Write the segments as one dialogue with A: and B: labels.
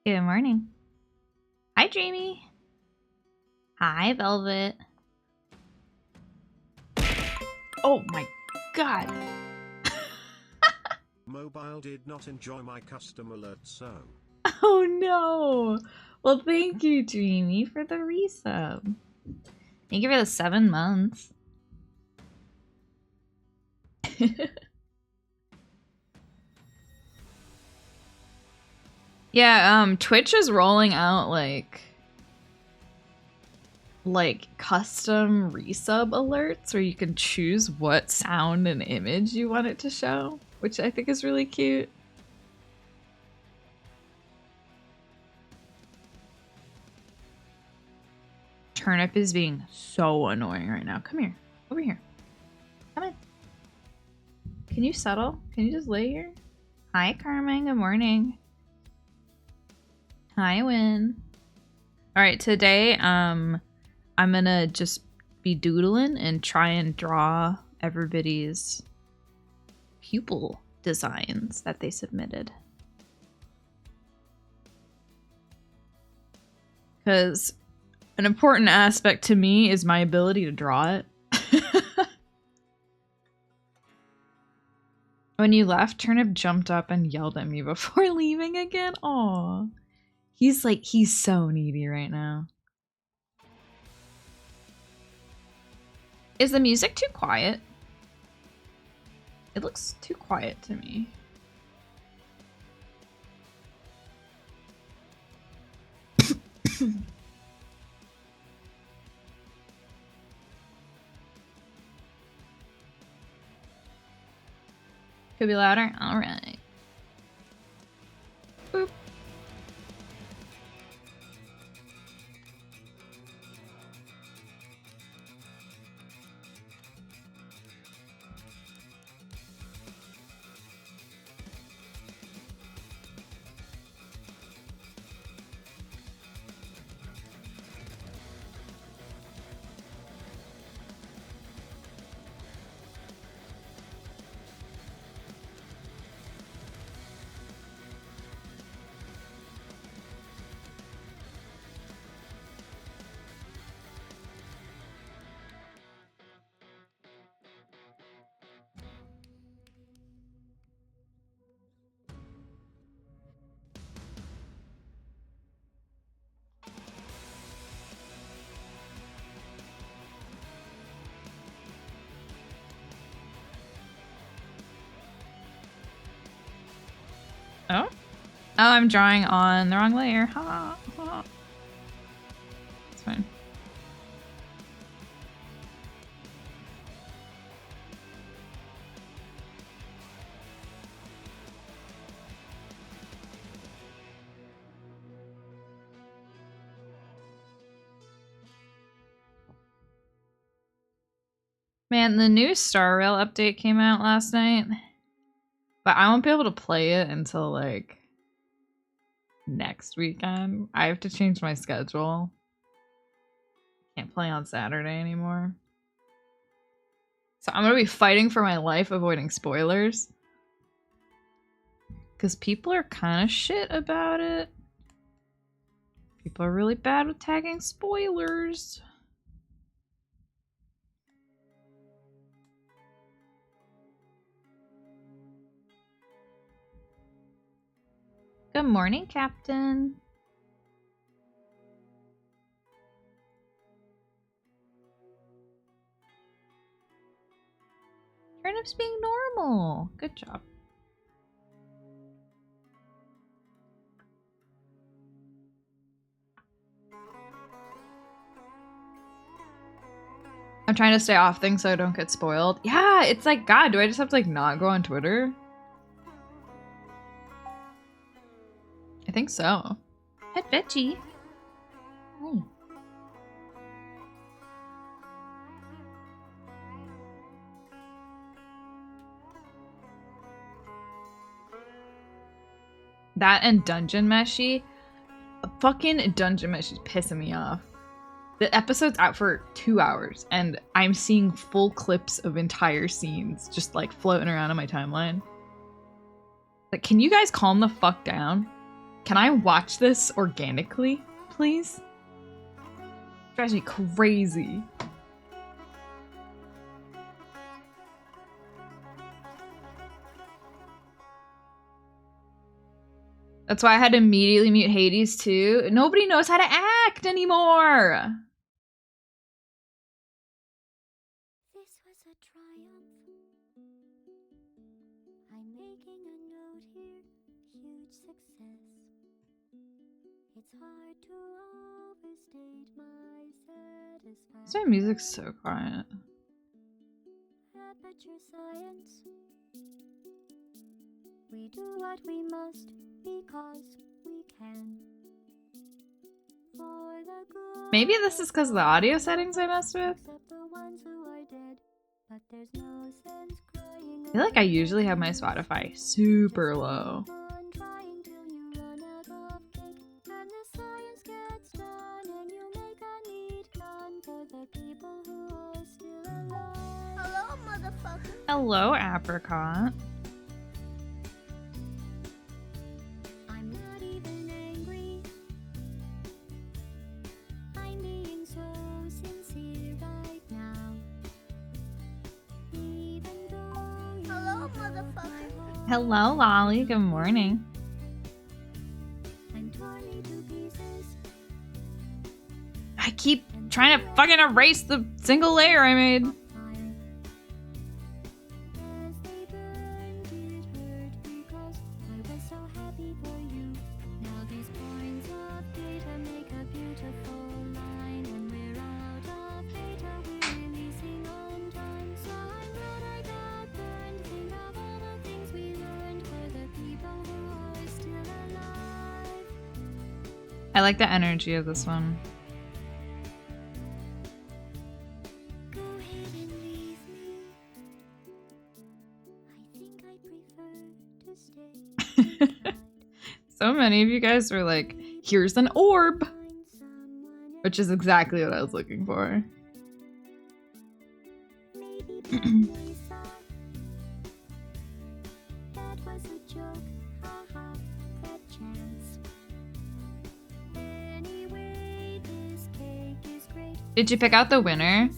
A: Good morning. Hi, Jamie. Hi, Velvet. Oh my god.
B: Mobile did not enjoy my custom alert, so.
A: Oh no. Well, thank you, Jamie, for the resub. Thank you for the 7 months. Yeah, Twitch is rolling out like custom resub alerts where you can choose what sound and image you want it to show, which I think is really cute. Turnip is being so annoying right now. Come here. Over here. Come in. Can you settle? Can you just lay here? Hi, Carmen. Good morning. Hi, Win. All right, today, I'm gonna just be doodling and try and draw everybody's pupil designs that they submitted. Because an important aspect to me is my ability to draw it. When you left, Turnip jumped up and yelled at me before leaving again. Aw. He's so needy right now. Is the music too quiet? It looks too quiet to me. Could be louder? Alright. Boop. Oh? Oh, I'm drawing on the wrong layer. Ha, ha. It's fine. Man, the new Star Rail update came out last night. But I won't be able to play it until like next weekend. I have to change my schedule. Can't play on Saturday anymore. So I'm gonna be fighting for my life avoiding spoilers. Because people are kind of shit about it. People are really bad with tagging spoilers. Good morning, Captain. Turnip's being normal. Good job. I'm trying to stay off things so I don't get spoiled. Yeah, it's like, God, do I just have to like not go on Twitter? I think so. Pet Veggie. Hi. That and Dungeon Meshy. Fucking Dungeon Meshy's pissing me off. The episode's out for 2 hours, and I'm seeing full clips of entire scenes just like floating around on my timeline. Like, can you guys calm the fuck down? Can I watch this organically, please? Drives me crazy. That's why I had to immediately mute Hades too. Nobody knows how to act anymore.
C: This was a triumph. I'm making a note here, huge success. It's hard to overstate my satisfaction.
A: So music's so quiet.
C: Aperture science. We do what we must because we can. For the good.
A: Maybe this is because of the audio settings I messed with.
C: Except the ones who are dead. But there's no sense crying.
A: I feel like I usually have my Spotify super low.
C: On trying till you run out of cake. And the science gets done and you make a neat gun for the people who are still alive. Hello, motherfucker.
A: Hello, Apricot.
C: I'm not even angry. I'm being so sincere right now. Even though you hello, motherfucker.
A: Hello, Lolly. Good morning.
C: I'm torn into pieces.
A: I keep trying to fucking erase the single layer I made.
C: As they burned, it hurt because I was so happy for you. Now these points of data make a beautiful line. When we're out of data, we're releasing on time. So I'm glad I got burned. Think of all the things we learned for the people who are still alive.
A: I like the energy of this one.
C: Go ahead and leave me. I think I prefer to stay.
A: So many of you guys were like, here's an orb,
C: Find someone
A: which is exactly what I was looking for.
C: maybe they thought that was a joke. Haha, that chance. Anyway, this cake is great.
A: Did you pick out the winner?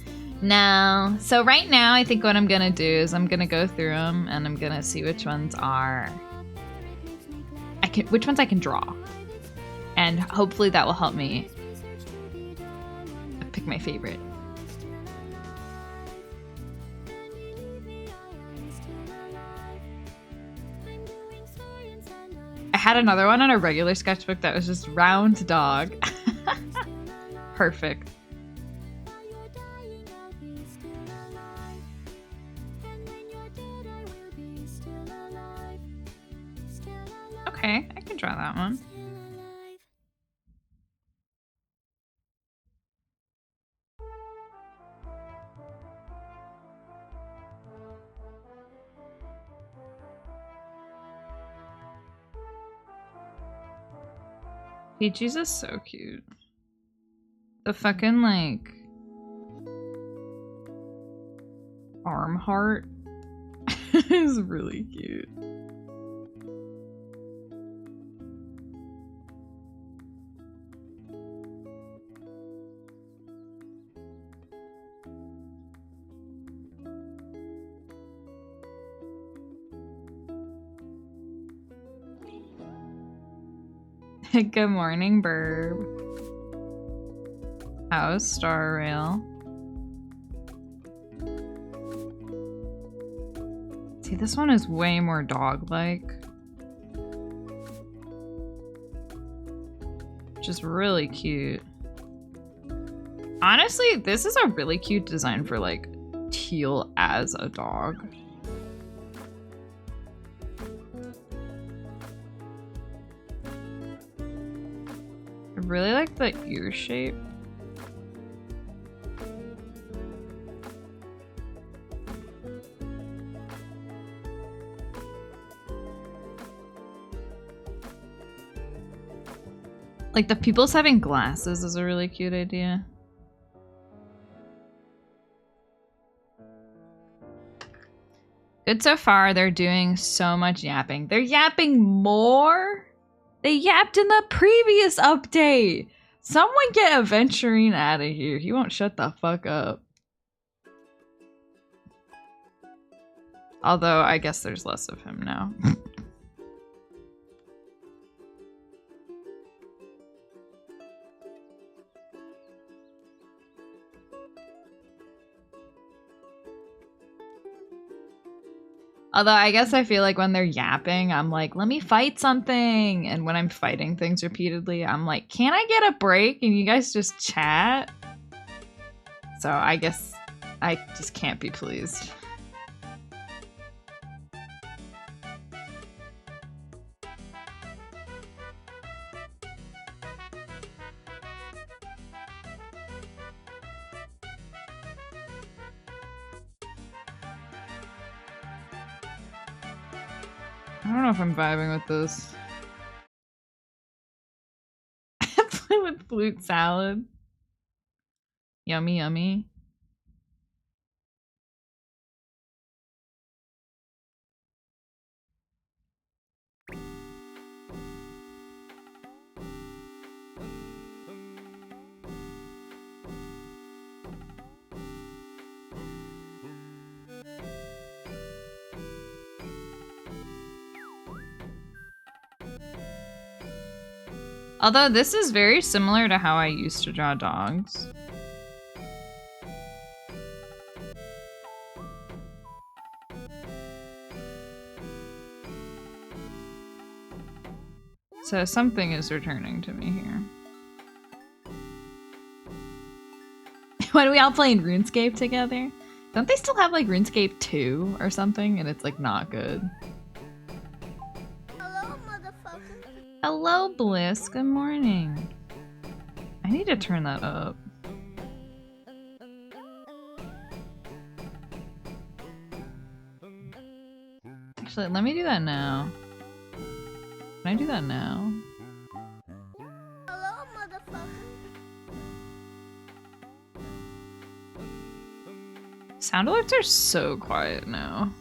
A: No. So right now, I think what I'm gonna do is I'm gonna go through them and I'm gonna see which ones are which ones I can draw, and hopefully that will help me pick my favorite. I had another one on a regular sketchbook that was just round dog. Perfect. Okay, I can draw that one. Peachy's is so cute. The fucking, like, arm heart is really cute. Good morning, Burb. How's Star Rail? See, this one is way more dog-like. Which is really cute. Honestly, this is a really cute design for, like, teal as a dog. I really like the ear shape. Like, the people's having glasses is a really cute idea. Good so far. They're doing so much yapping. They're yapping more? They yapped in the previous update. Someone get Aventurine out of here. He won't shut the fuck up. Although, I guess there's less of him now. Although, I guess I feel like when they're yapping, I'm like, let me fight something. And when I'm fighting things repeatedly, I'm like, can I get a break? And you guys just chat? So I guess I just can't be pleased. I don't know if I'm vibing with this. Play with flute salad. Yummy, yummy. Although this is very similar to how I used to draw dogs. So something is returning to me here. When we all played RuneScape together? Don't they still have like RuneScape 2 or something? And it's like not good. Hello, Bliss. Good morning. I need to turn that up. Actually, let me do that now. Can I do that now?
C: Hello, motherfucker.
A: Sound alerts are so quiet now.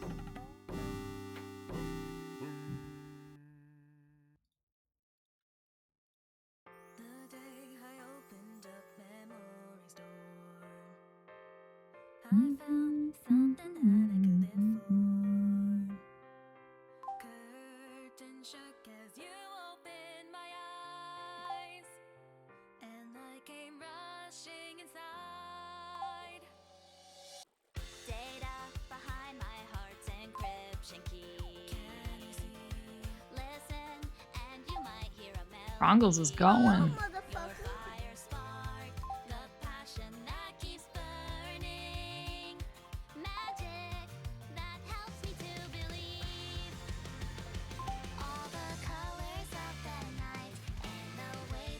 A: Prongles is going.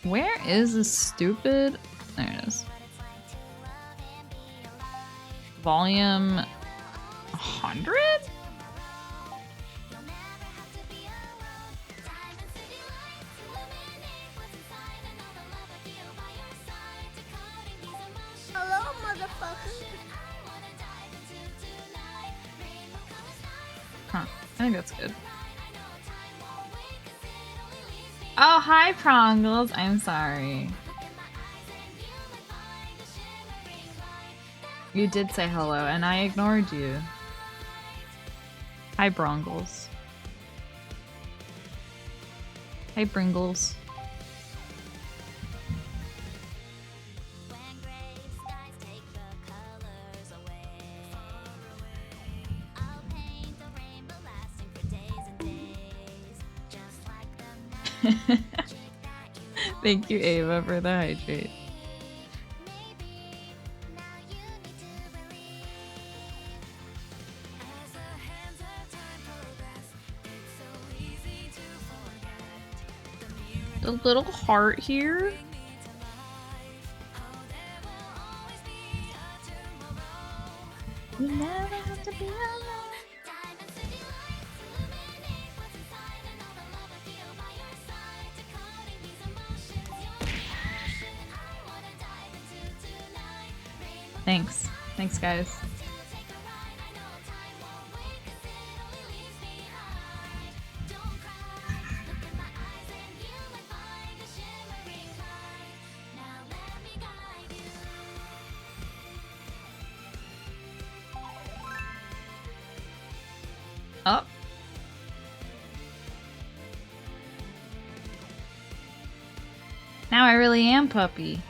A: Where is this stupid? There it is. Volume 100?
C: Hello, motherfucker.
A: Huh. I think that's good. Oh, hi, Prongles. I'm sorry. You did say hello, and I ignored you. Hi, Brongles. Hey, Bringles. Thank you, Ava, for the hydrate. The little heart here. You never have to be alone. Thanks. Thanks, guys. Oh. Now I really am puppy.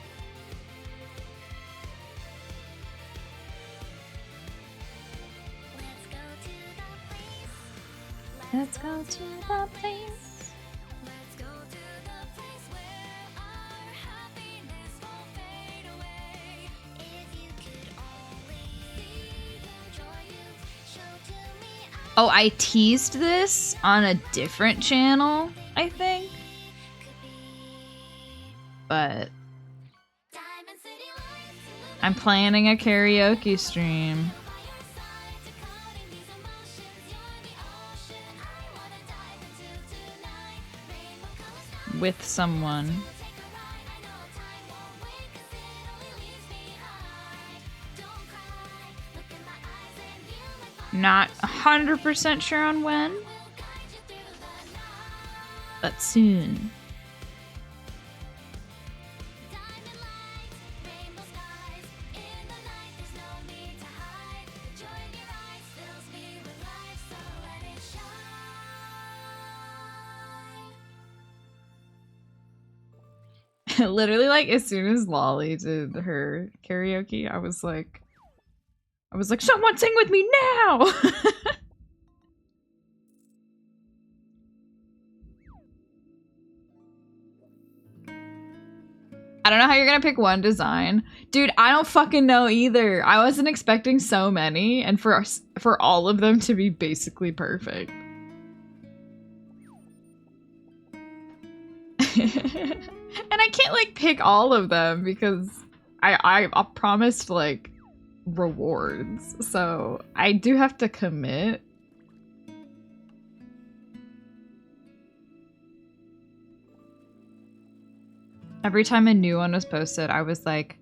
A: Let's go to the place.
C: Let's go to the place where our happiness won't fade away. If you could only see the joy you show to me,
A: Oh, I teased this on a different channel, I think. But
C: Diamond City Lights,
A: I'm planning a karaoke stream with someone. Not 100% sure on when, but soon. Literally, like, as soon as Lolly did her karaoke, I was like, someone sing with me now! I don't know how you're gonna pick one design. Dude, I don't fucking know either. I wasn't expecting so many, and for all of them to be basically perfect. And I can't, like, pick all of them because I promised, like, rewards. So I do have to commit. Every time a new one was posted, I was like,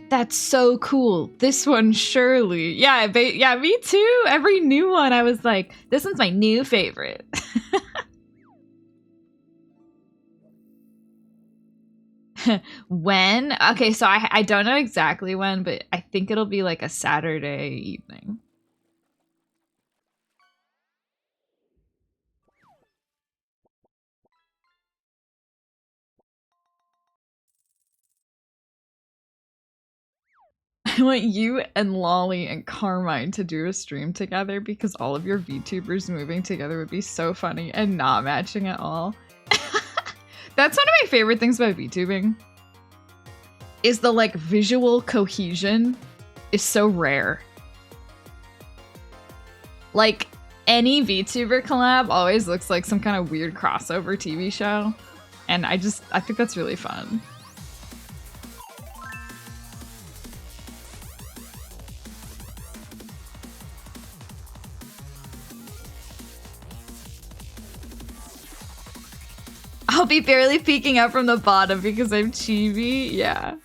A: that's so cool. This one surely. Yeah, yeah, me too. Every new one, I was like, this one's my new favorite. When? Okay, so I don't know exactly when, but I think it'll be like a Saturday evening. I want you and Lolly and Carmine to do a stream together because all of your VTubers moving together would be so funny and not matching at all. That's one of my favorite things about VTubing. Is the, like, visual cohesion is so rare. Like, any VTuber collab always looks like some kind of weird crossover TV show. And I think that's really fun. I'll be barely peeking out from the bottom because I'm chibi. Yeah.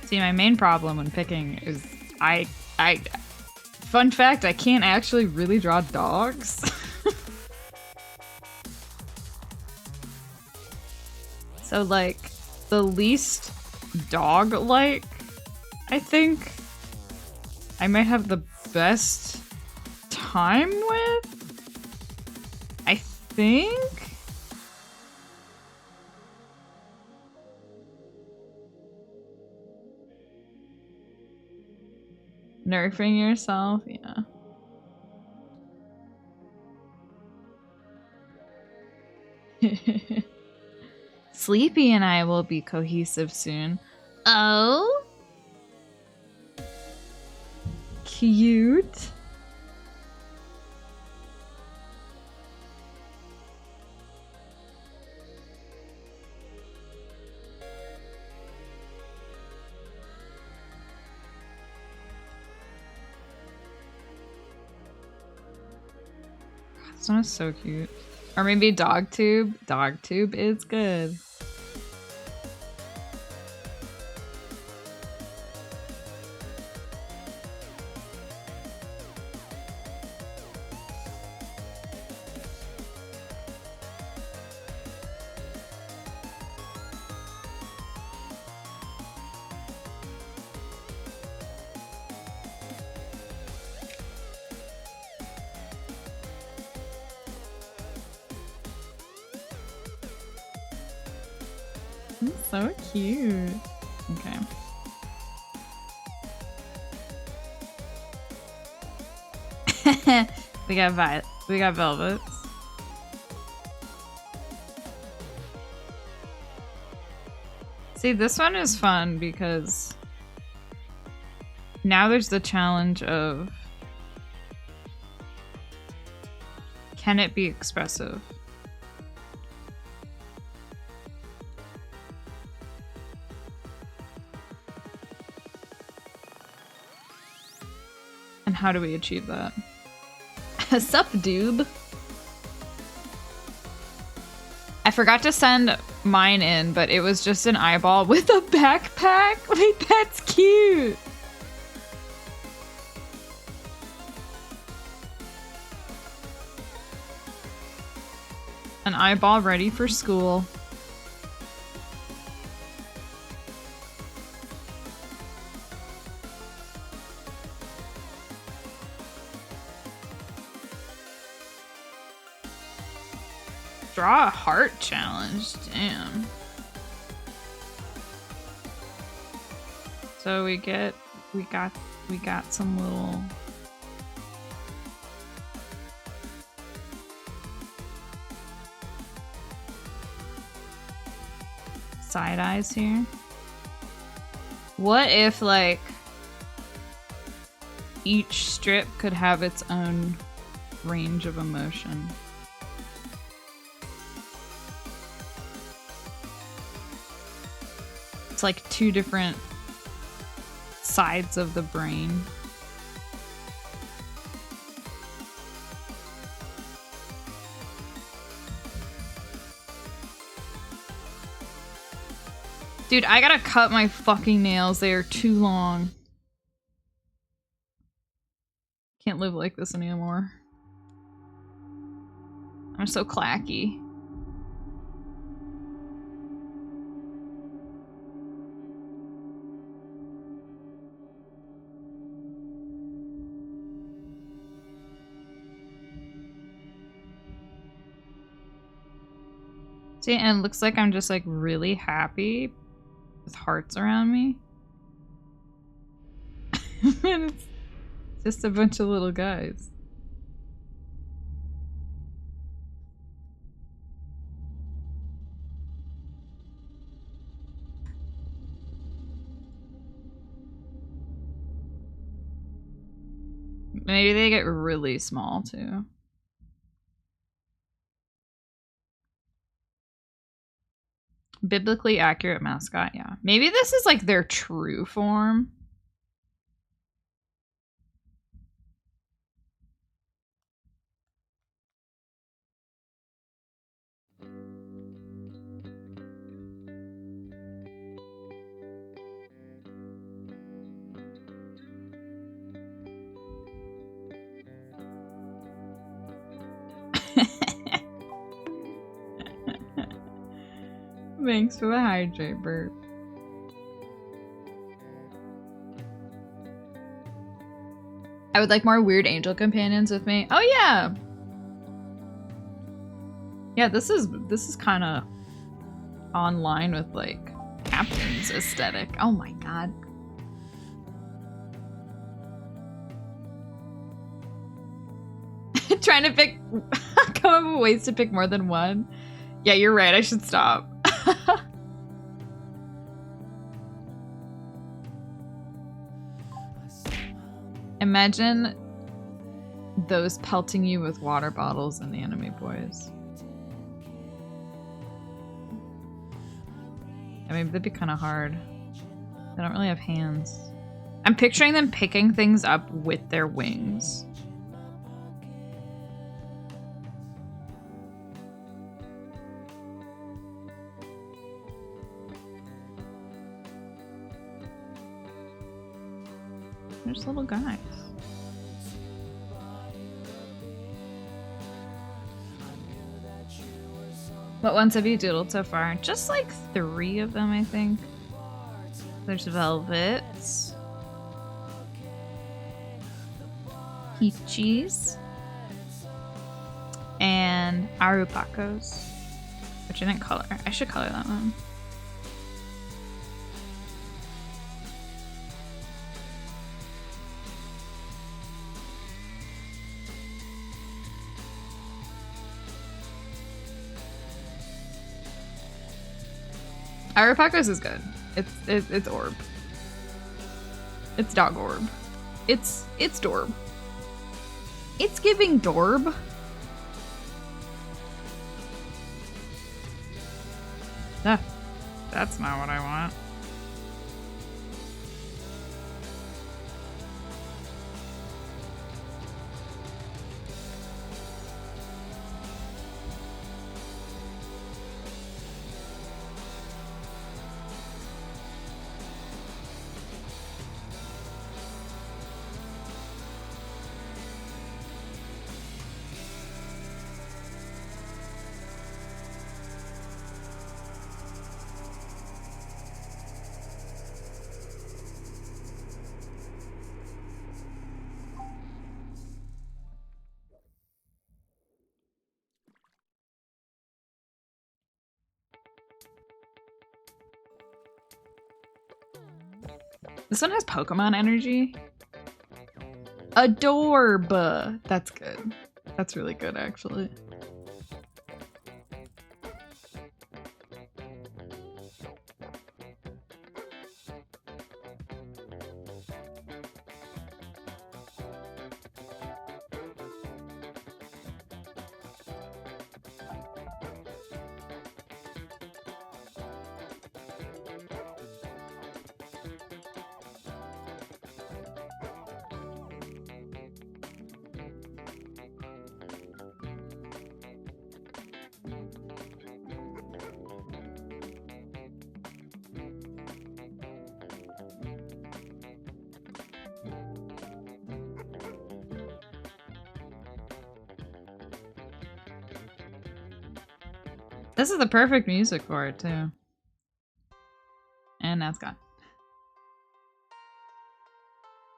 A: See, my main problem when picking is fun fact, I can't actually really draw dogs. So, like, the least dog-like, I think, I might have the best time with, I think? Nerfing yourself, yeah. Sleepy and I will be cohesive soon. Oh? Cute. This one is so cute. Or maybe Dogtube. Dogtube is good. So cute. Okay. we got velvets. See, this one is fun because now there's the challenge of can it be expressive? And how do we achieve that? Sup, doob? I forgot to send mine in, but it was just an eyeball with a backpack. Wait, that's cute. An eyeball ready for school. Draw a heart challenge. Damn. So we got some little side eyes here. What if like each strip could have its own range of emotion? Like two different sides of the brain. Dude, I gotta cut my fucking nails. They are too long. Can't live like this anymore. I'm so clacky. See, and it looks like I'm just like really happy with hearts around me. And it's just a bunch of little guys. Maybe they get really small too. Biblically accurate mascot, yeah. Maybe this is like their true form. Thanks for the hydrate, Bert. I would like more weird angel companions with me. Oh yeah. Yeah, this is kind of online with like Captain's aesthetic. Oh my god. Trying to pick come up with ways to pick more than one. Yeah, you're right. I should stop. Imagine those pelting you with water bottles in the Anime Boys. I mean, that'd be kind of hard. They don't really have hands. I'm picturing them picking things up with their wings. There's little guys. What ones have you doodled so far? Just like 3 of them, I think. There's Velvets. Peachies. And Arupakos. Which I didn't color. I should color that one. Arupakos is good. It's orb. It's dog orb. It's Dorb. It's giving Dorb. That's not what I want. This one has Pokemon energy. Adorb. That's good. That's really good, actually. This is the perfect music for it, too. And that's gone.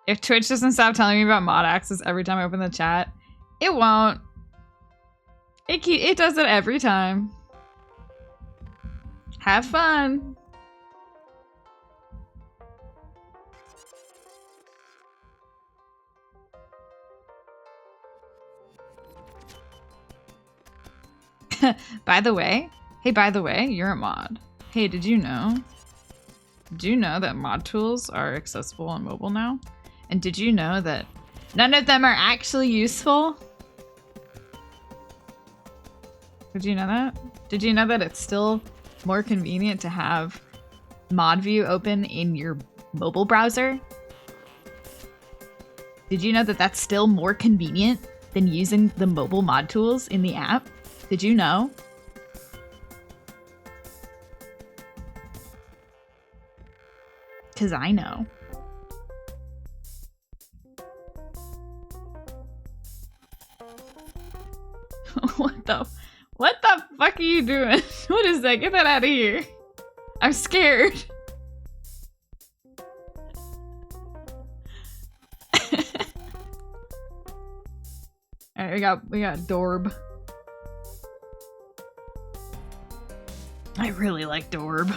A: If Twitch doesn't stop telling me about mod access every time I open the chat, it won't. It does it every time. Have fun. By the way, you're a mod. Hey, did you know? Did you know that mod tools are accessible on mobile now? And did you know that none of them are actually useful? Did you know that? Did you know that it's still more convenient to have mod view open in your mobile browser? Did you know that that's still more convenient than using the mobile mod tools in the app? Did you know? Cause I know. What the fuck are you doing? What is that? Get that out of here. I'm scared. Alright, we got Dorb. I really like Dorb.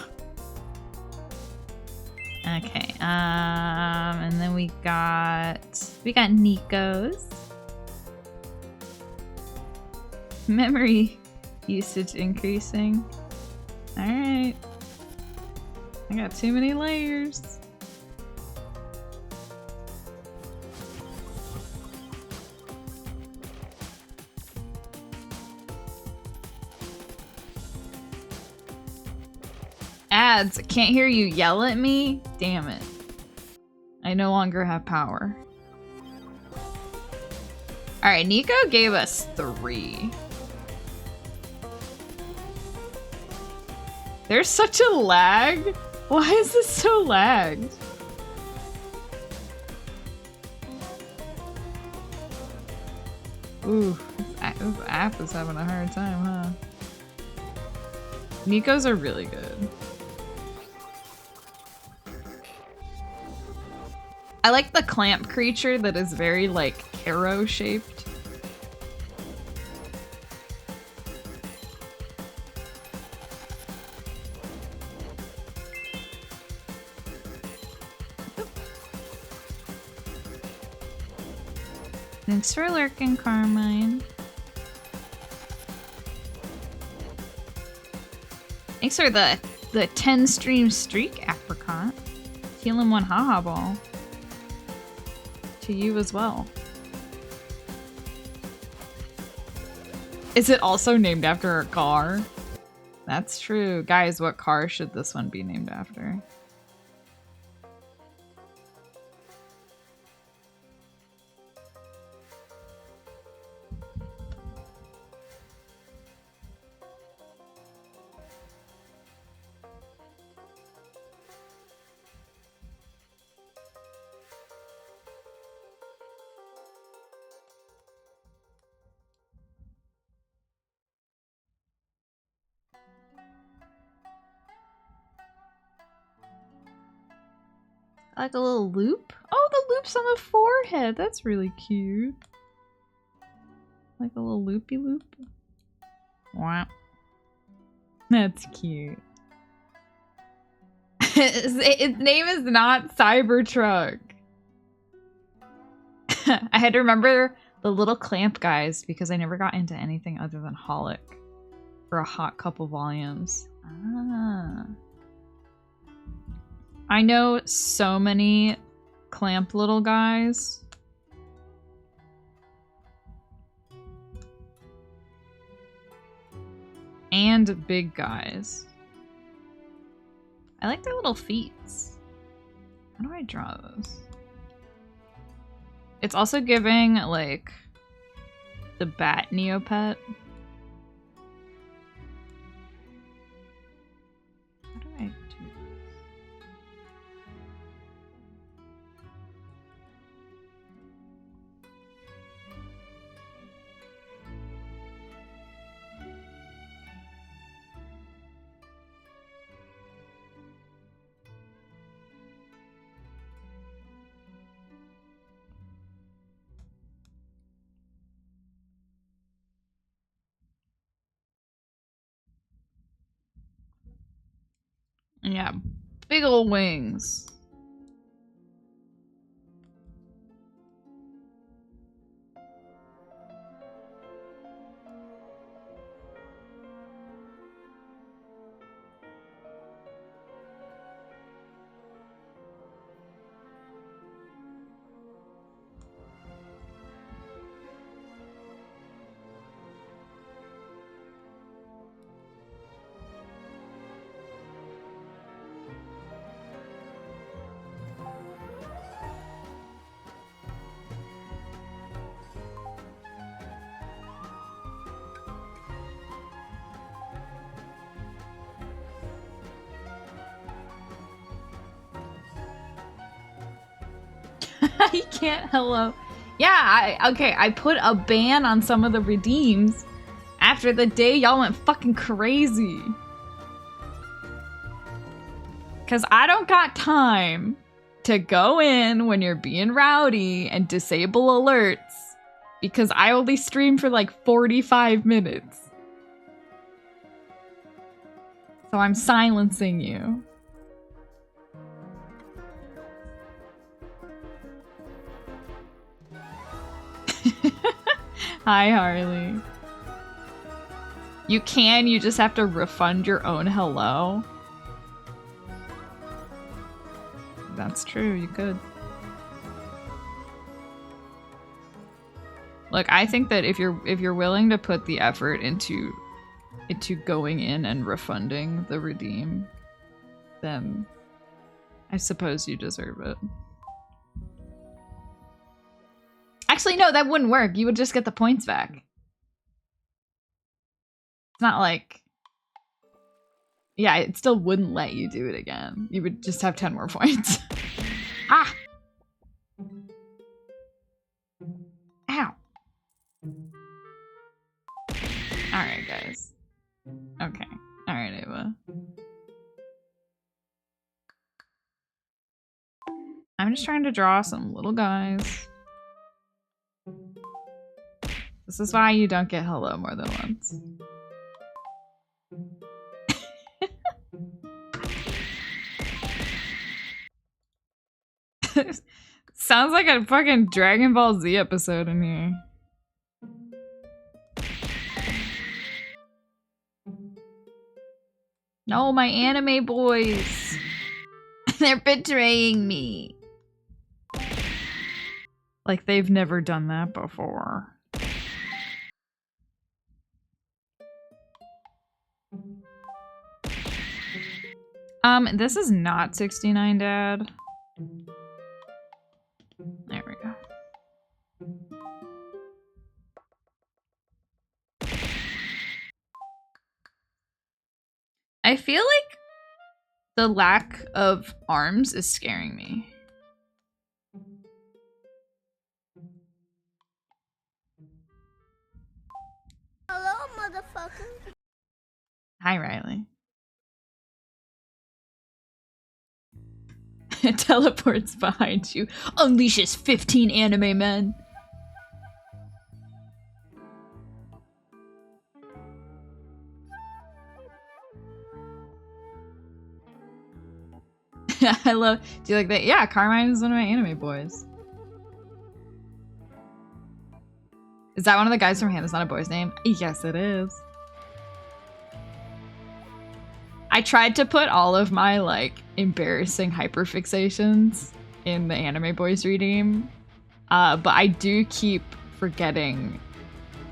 A: Okay, and then we got Nikos. Memory Usage increasing. Alright. I got too many layers. Ads, can't hear you yell at me? Damn it. I no longer have power. Alright, Nico gave us 3. There's such a lag? Why is this so lagged? Ooh, this app is having a hard time, huh? Nico's are really good. I like the clamp creature that is very, like, arrow shaped. Thanks for lurking, Carmine. Thanks for the 10 stream streak, Apricot. Healing 1 haha ball. To you as well. Is it also named after a car? That's true. Guys, what car should this one be named after? Like a little loop? Oh, the loop's on the forehead. That's really cute. Like a little loopy loop. Wow. That's cute. Its name is not Cybertruck. I had to remember the little clamp guys because I never got into anything other than Holic for a hot couple volumes. Ah. I know so many clamp little guys. And big guys. I like their little feet. How do I draw those? It's also giving, like, the bat Neopet. How do I do this? Yeah, big ol' wings. You can't hello. Yeah, I put a ban on some of the redeems after the day y'all went fucking crazy. Cause I don't got time to go in when you're being rowdy and disable alerts because I only stream for like 45 minutes. So I'm silencing you. Hi, Harley. You can, you just have to refund your own hello. That's true, you could. Look, I think that if you're willing to put the effort into going in and refunding the redeem, then I suppose you deserve it. Actually, no, that wouldn't work. You would just get the points back. It's not like... Yeah, it still wouldn't let you do it again. You would just have 10 more points. Ah! Ow. Alright, guys. Okay. Alright, Ava. I'm just trying to draw some little guys. This is why you don't get hello more than once. Sounds like a fucking Dragon Ball Z episode in here. No, my anime boys. They're betraying me. Like they've never done that before. This is not 69, Dad. There we go. I feel like the lack of arms is scaring me.
D: Hello, motherfucker.
A: Hi, Riley. It teleports behind you. Unleashes 15 anime men. I love... Do you like that? Yeah, Carmine is one of my anime boys. Is that one of the guys from Hannah's Not a Boy's Name? Yes, it is. I tried to put all of my, like, embarrassing hyperfixations in the Anime Boys redeem, but I do keep forgetting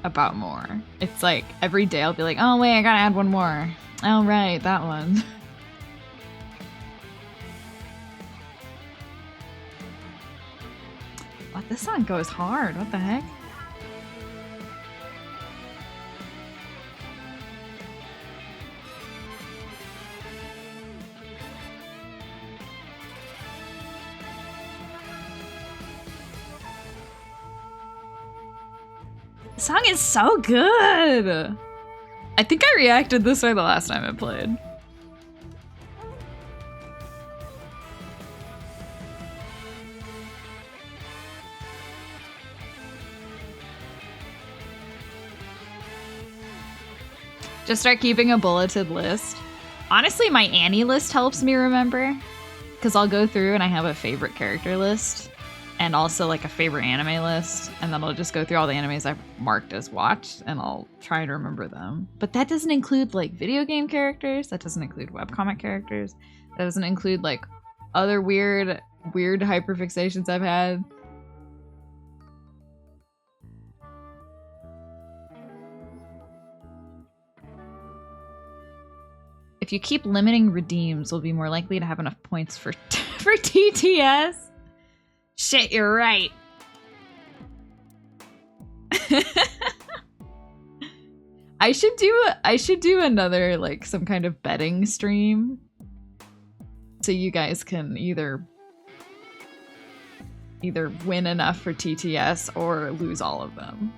A: about more. It's like, every day I'll be like, oh wait, I gotta add one more. Oh right, that one. What? This song goes hard, what the heck? The song is so good! I think I reacted this way the last time I played. Just start keeping a bulleted list. Honestly, my Annie list helps me remember, because I'll go through and I have a favorite character list and also like a favorite anime list, and then I'll just go through all the animes I've marked as watched and I'll try to remember them. But that doesn't include like video game characters, that doesn't include webcomic characters, that doesn't include like other weird hyperfixations I've had. If you keep limiting redeems, we'll be more likely to have enough points for for TTS. Shit, you're right. I should do another like some kind of betting stream, so you guys can either win enough for TTS or lose all of them.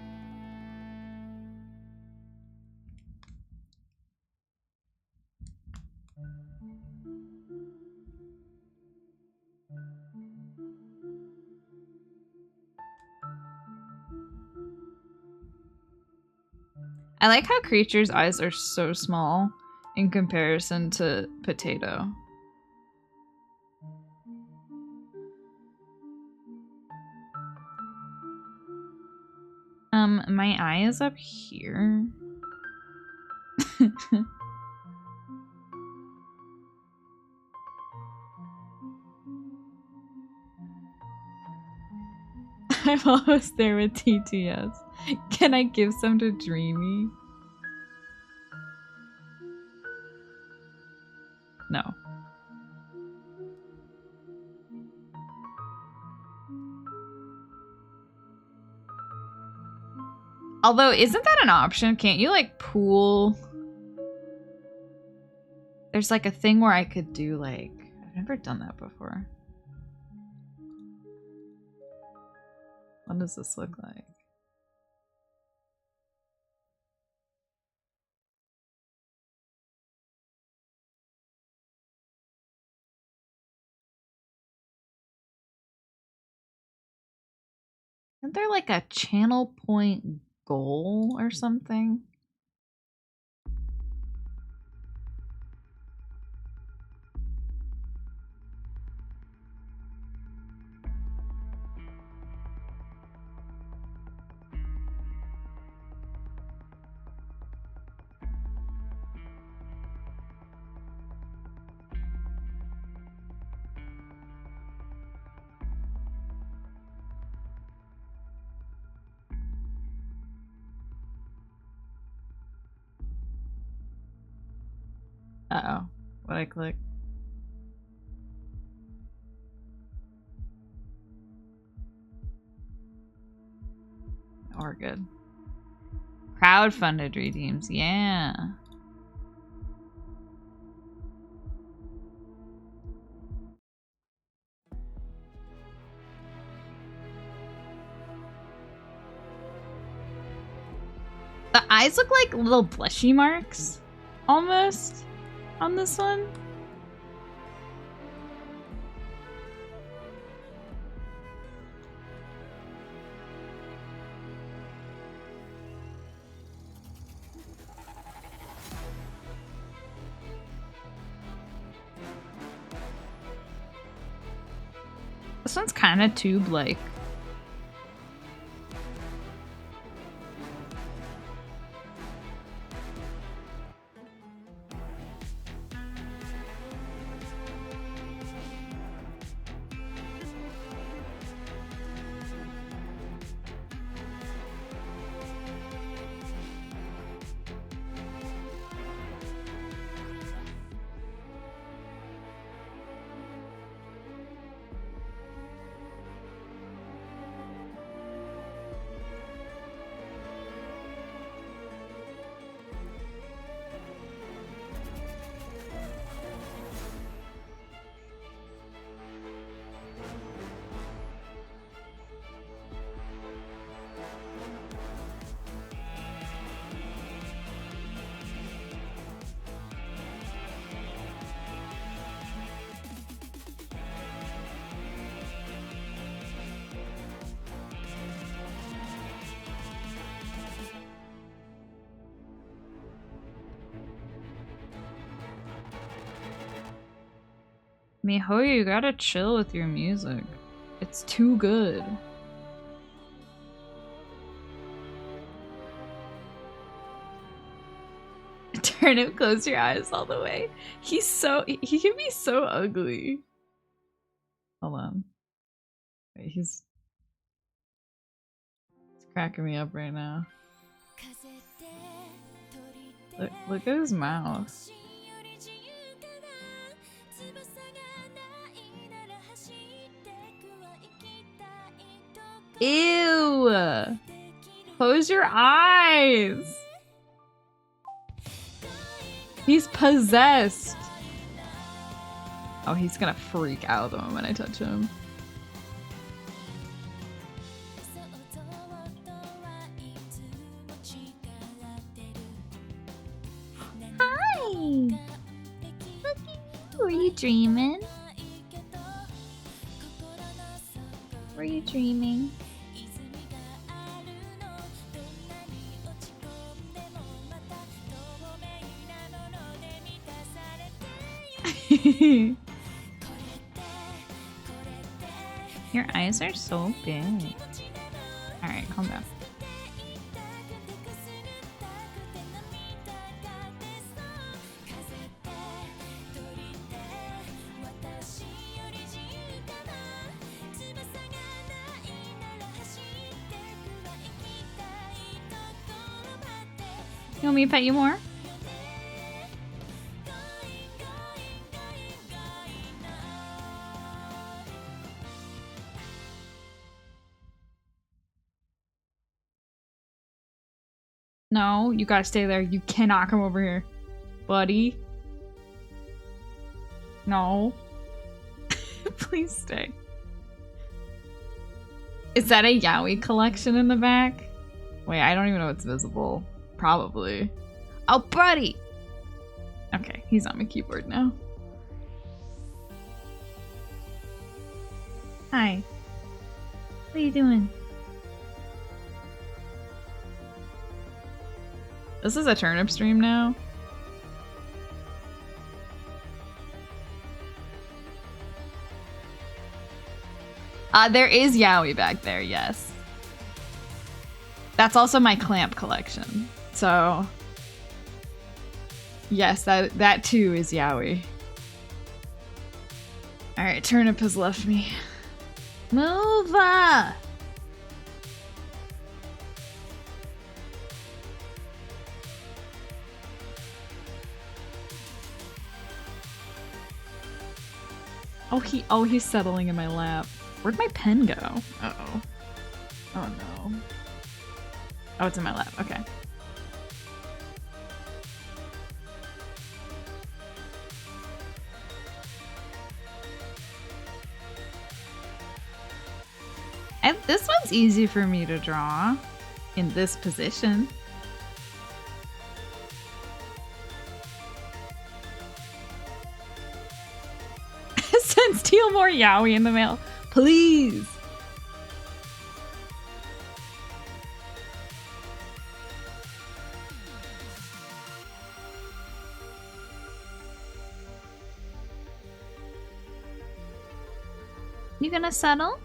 A: I like how Creature's eyes are so small in comparison to Potato. My eye is up here. I'm almost there with TTS. Can I give some to Dreamy? No. Although, isn't that an option? Can't you like pool? There's like a thing where I could do like, I've never done that before. What does this look like? Isn't there like a channel point goal or something? Uh-oh. What'd I click? We're good. Crowdfunded redeems, yeah. The eyes look like little blushy marks, almost, on this one. This one's kind of tube-like. Mihoyo, you gotta chill with your music. It's too good. Turnip, close your eyes all the way. He can be so ugly. Hold on. Wait, he's cracking me up right now. Look at his mouth. Ew! Close your eyes! He's possessed! Oh, he's gonna freak out the moment I touch him. Hi! Were you dreaming? Were you dreaming? Your eyes are so big. Alright, calm down. You want me to pet you more? No, you gotta stay there. You cannot come over here. Buddy. No. Please stay. Is that a Yowie collection in the back? Wait, I don't even know what's visible. Probably. Oh, buddy! Okay, he's on my keyboard now. Hi. What are you doing? This is a turnip stream now. There is Yowie back there, yes. That's also my clamp collection. So, yes, that too is Yowie. Alright, turnip has left me. Move! Oh, he's settling in my lap. Where'd my pen go? Uh-oh. Oh no. Oh, it's in my lap. Okay. And this one's easy for me to draw in this position. Send Steal more Yowie in the mail. Please. You gonna settle?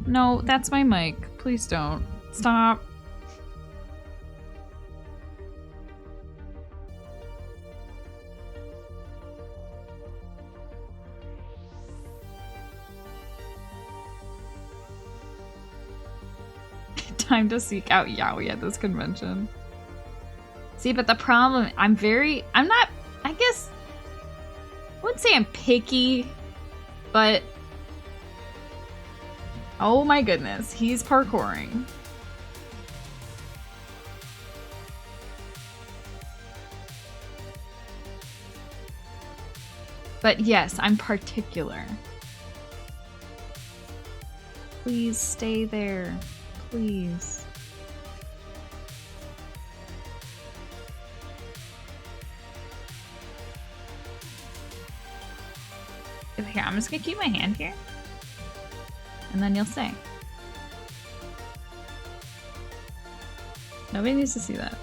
A: No, that's my mic. Please don't. Stop. Time to seek out Yowie at this convention. See, but the problem, I'm not, I guess, I wouldn't say I'm picky, but oh my goodness, he's parkouring. But yes, I'm particular. Please stay there. Please. Here, I'm just gonna keep my hand here. And then you'll say. Nobody needs to see that.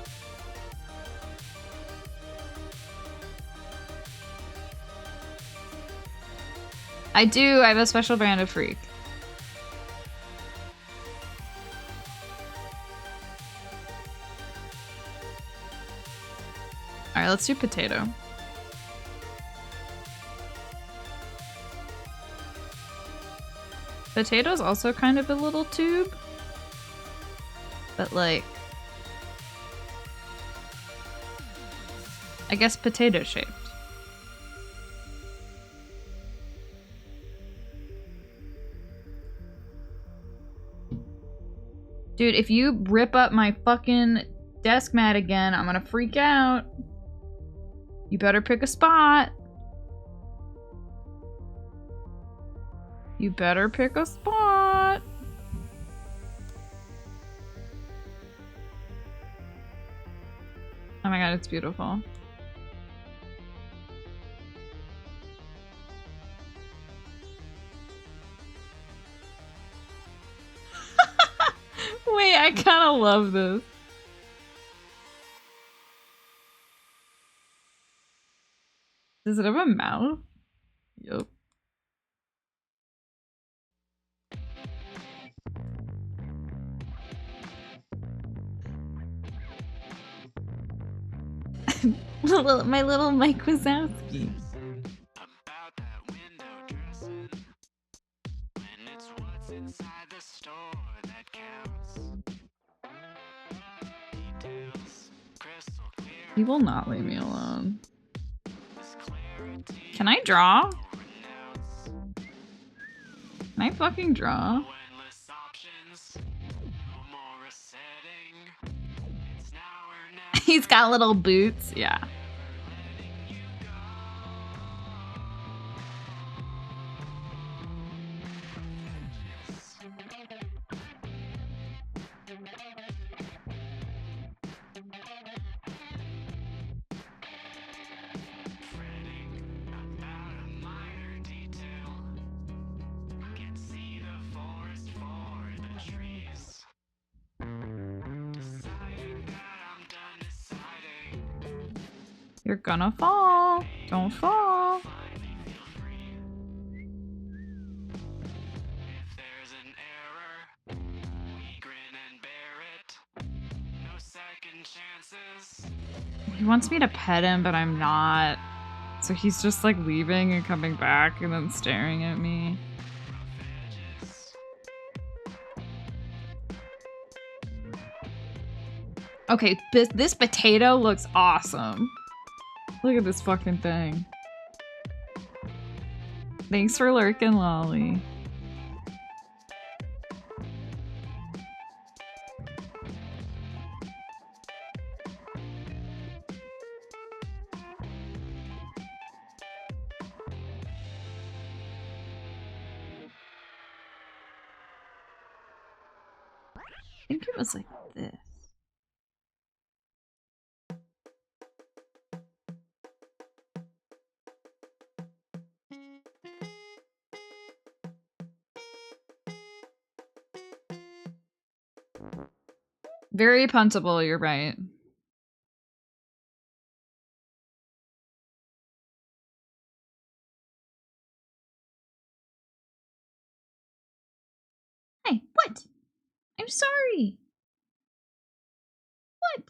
A: I do. I have a special brand of freak. Alright, let's do potato. Potato's also kind of a little tube. But like, I guess potato shaped. Dude, if you rip up my fucking desk mat again, I'm gonna freak out. You better pick a spot. You better pick a spot. Oh my god, it's beautiful. Wait, I kind of love this. Does it have a mouth? Yup. My little Mike Wazowski.
E: About that window dressing, when it's what's inside the store that counts. Details.
A: He will not leave me alone. Can I draw? Can I fucking draw?
E: Endless options, no more resetting. It's now or never.
A: He's got little boots. Yeah. You're gonna fall. Don't fall. He wants me to pet him, but I'm not. So he's just like leaving and coming back and then staring at me. Okay, this potato looks awesome. Look at this fucking thing. Thanks for lurking, Lolly. I think it was like this. Very puntable, you're right. Hey, what? I'm sorry. What?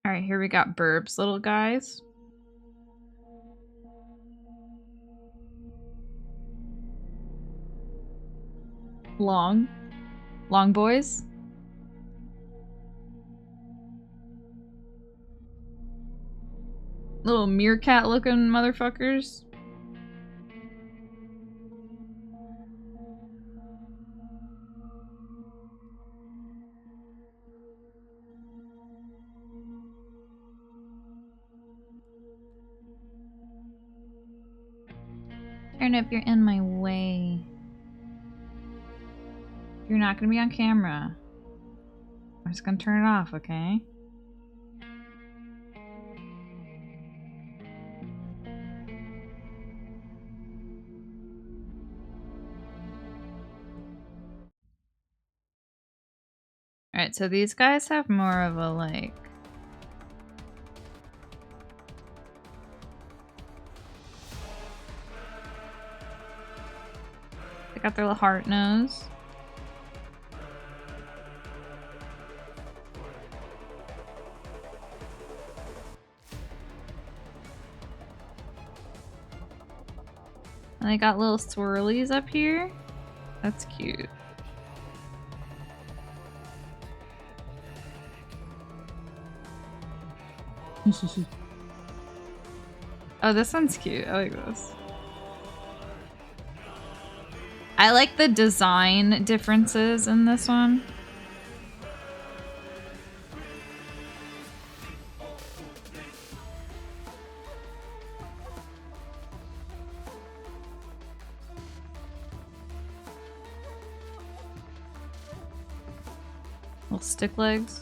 A: Alright, here we got Burbs, little guys. Long boys. Little meerkat looking motherfuckers. Turn up, you're in my way. You're not gonna be on camera. I'm just gonna turn it off, okay? Alright, so these guys have more of a like... They got their little heart nose. And they got little swirlies up here. That's cute. Oh, this one's cute. I like this. I like the design differences in this one. Little stick legs.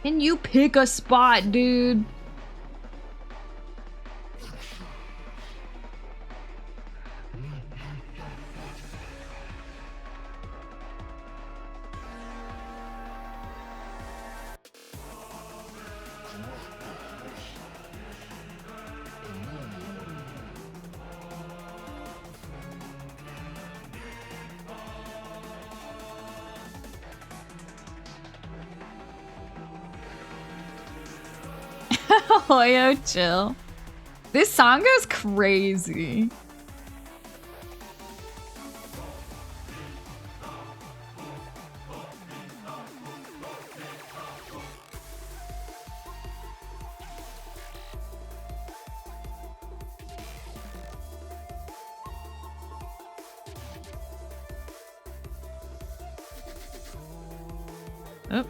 A: Can you pick a spot, dude? Hoyo, chill. This song goes crazy. Oh.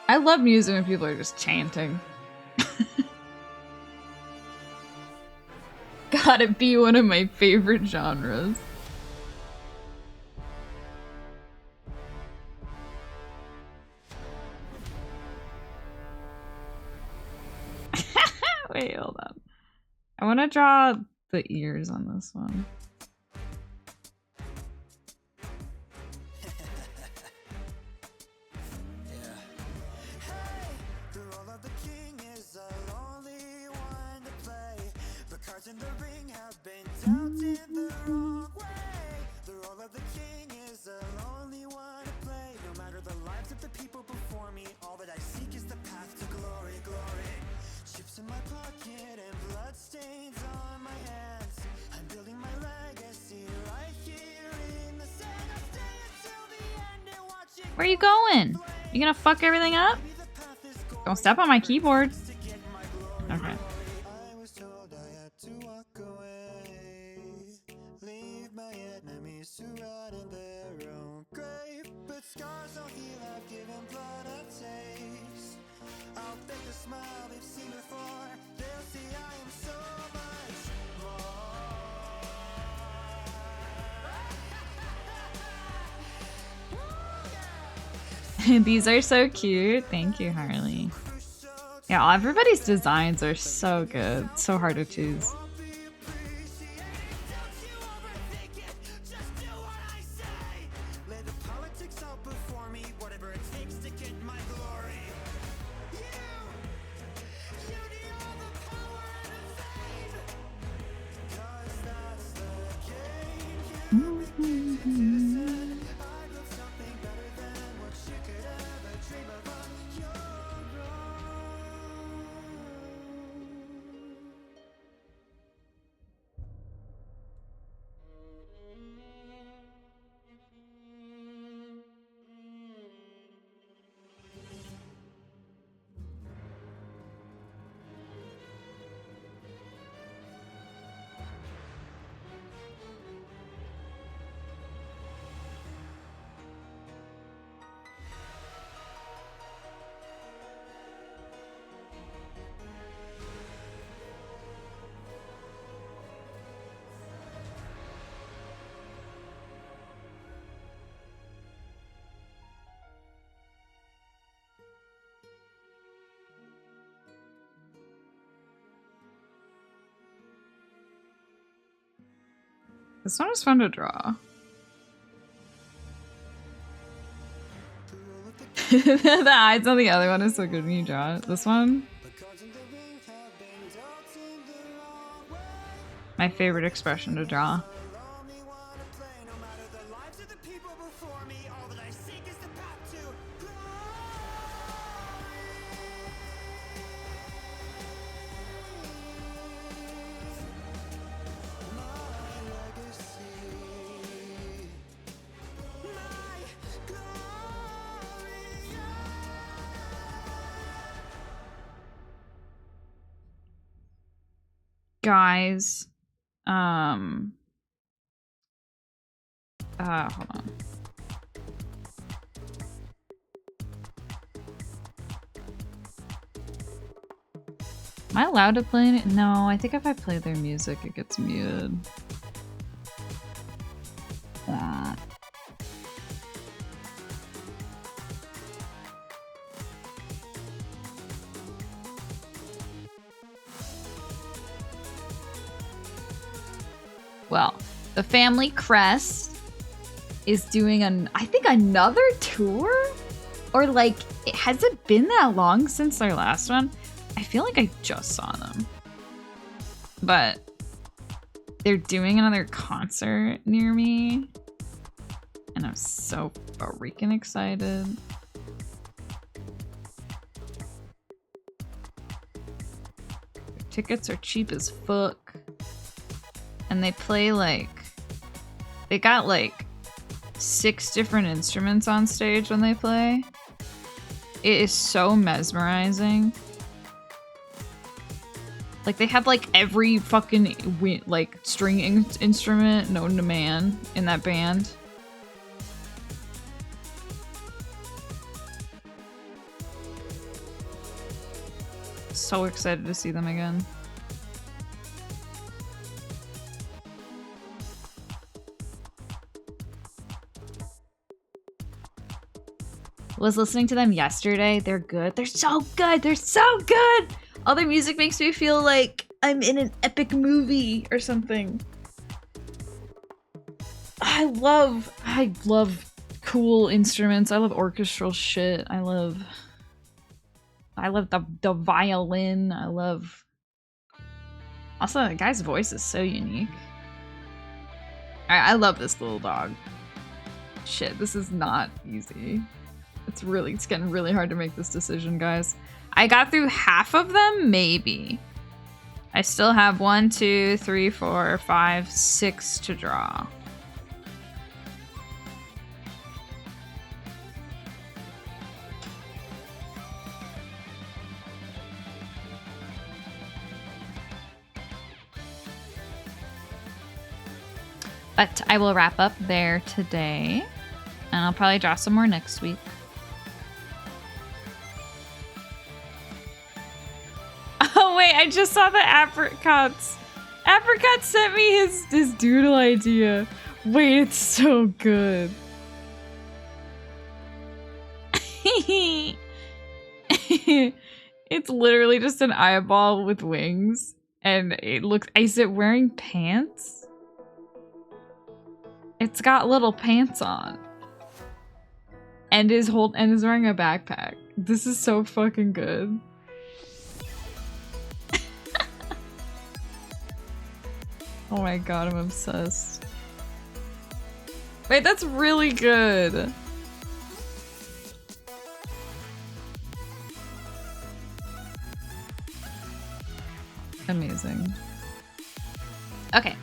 A: I love music when people are just chanting. Gotta be one of my favorite genres. Wait, hold on. I want to draw the ears on this one. Where are you going? You gonna fuck everything up? Don't step on my keyboard. Okay. These are so cute. Thank you, Harley. Yeah, everybody's designs are so good. So hard to choose. This one is fun to draw. The eyes on the other one is so good when you draw it. This one? My favorite expression to draw. Guys, hold on. Am I allowed to play it? No, I think if I play their music, it gets muted. Well, the Family Crest is doing I think another tour? Or like, has it been that long since their last one? I feel like I just saw them. But they're doing another concert near me. And I'm so freaking excited. Their tickets are cheap as fuck. And they play like... They got like 6 different instruments on stage when they play. It is so mesmerizing. Like they have like every fucking like string instrument known to man in that band. So excited to see them again. Was listening to them yesterday. They're good. They're so good. They're so good. All their music makes me feel like I'm in an epic movie or something. I love cool instruments. I love orchestral shit. I love the violin. I love... Also, the guy's voice is so unique. I love this little dog. Shit, this is not easy. It's getting really hard to make this decision, guys. I got through half of them, maybe. I still have 1, 2, 3, 4, 5, 6 to draw. But I will wrap up there today, and I'll probably draw some more next week. Oh wait, I just saw the apricots. Apricot sent me his doodle idea. Wait, it's so good. It's literally just an eyeball with wings, and it looks... Is it wearing pants? It's got little pants on. And is wearing a backpack. This is so fucking good. Oh my god, I'm obsessed. Wait, that's really good. Amazing. Okay.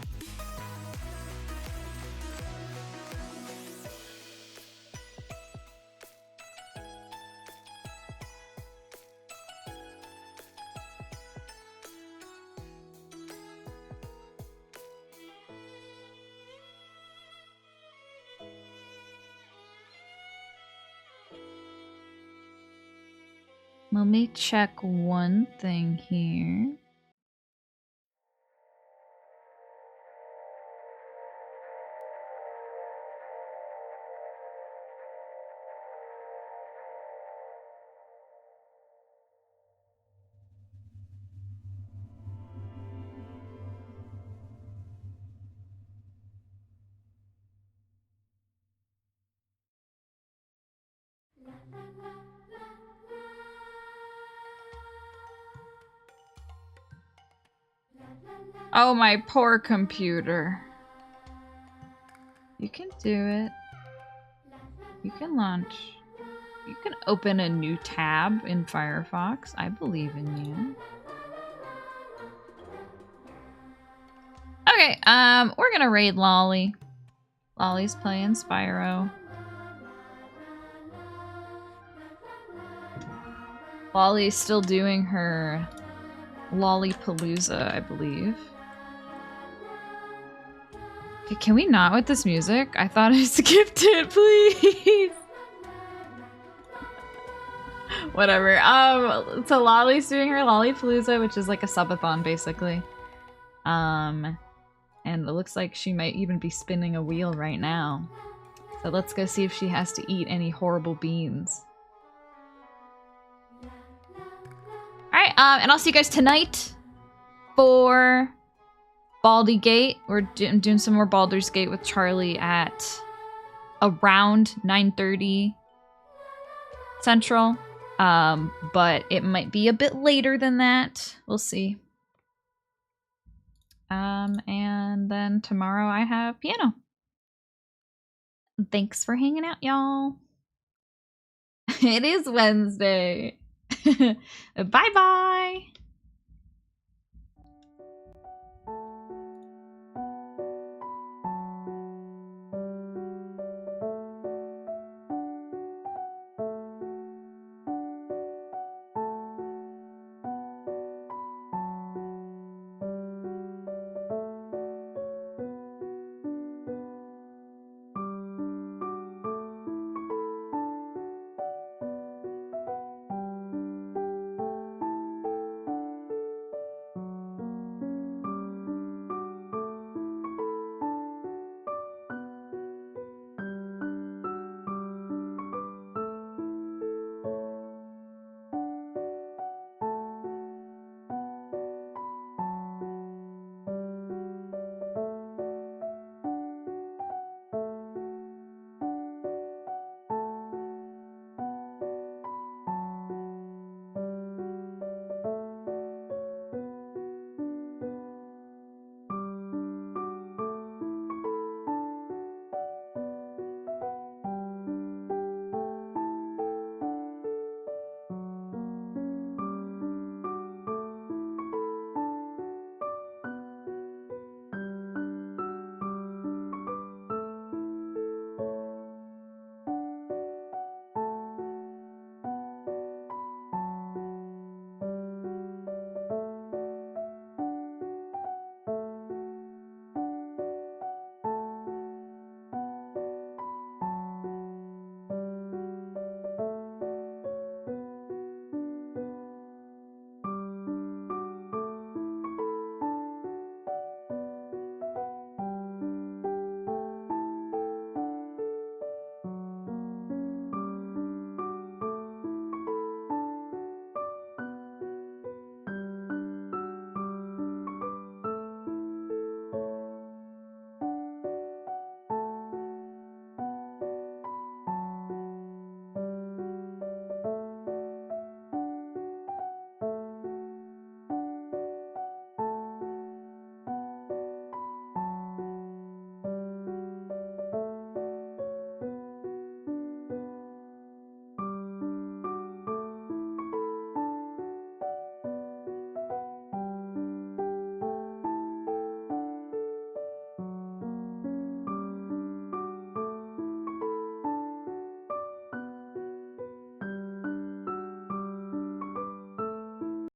A: Let me check one thing here. Oh, my poor computer. You can do it. You can launch. You can open a new tab in Firefox. I believe in you. Okay, we're gonna raid Lolly. Lolly's playing Spyro. Lolly's still doing her Lollipalooza, I believe. Okay, can we not with this music? I thought I skipped it, please. Whatever. So Lolly's doing her Lollipalooza, which is like a subathon, basically. And it looks like she might even be spinning a wheel right now. So let's go see if she has to eat any horrible beans. Alright, and I'll see you guys tonight for Baldi Gate. I'm doing some more Baldur's Gate with Charlie at around 9:30 Central. But it might be a bit later than that. We'll see. And then tomorrow I have piano. Thanks for hanging out, y'all. It is Wednesday. Bye-bye.